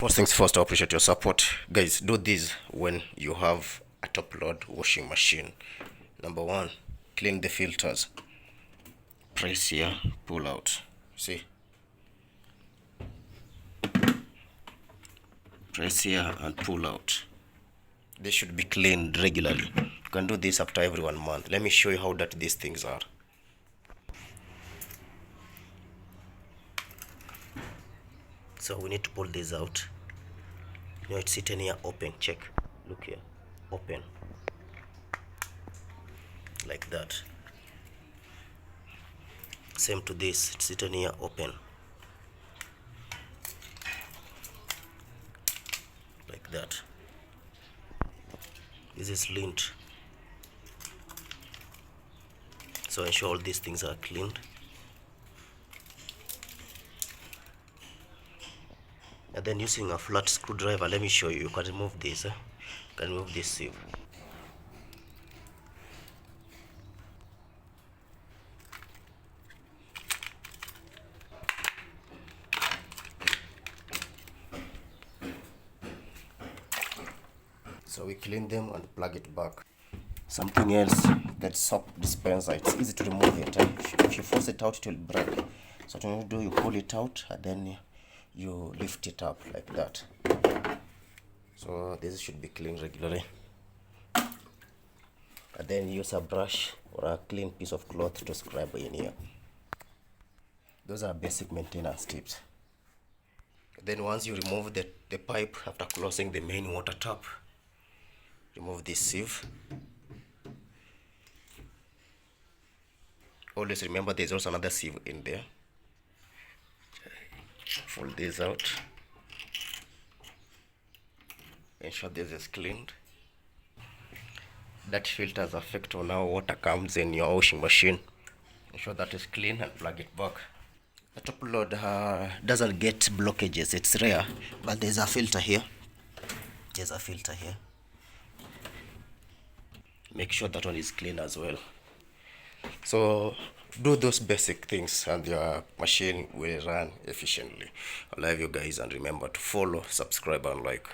First things first, I appreciate your support. Guys, do this when you have a top load washing machine. Number one, clean the filters. Press here, pull out. See? Press here and pull out. They should be cleaned regularly. You can do this after every 1 month. Let me show you how dirty these things are. So we need to pull this out. You know, it's sitting here open. Check. Look here. Open. Like that. Same to this. It's sitting here open. Like that. This is lint. So ensure all these things are cleaned. And then using a flat screwdriver, let me show you. You can remove this. You can remove this sieve. So we clean them and plug it back. Something else, that soap dispenser, it's easy to remove it. If you force it out, it will break. So what you do, you pull it out and then you lift it up like that. So this should be cleaned regularly. And then use a brush or a clean piece of cloth to scrub in here. Those are basic maintenance tips. Then once you remove the pipe after closing the main water tap, remove this sieve. Always remember there's also another sieve in there. Fold this out. Ensure this is cleaned. That filters affect on how water comes in your washing machine. Ensure that is clean and plug it back. The top load doesn't get blockages. It's rare, but there's a filter here. There's a filter here. Make sure that one is clean as well. So do those basic things and your machine will run efficiently. I love you guys, and remember to follow, subscribe and like.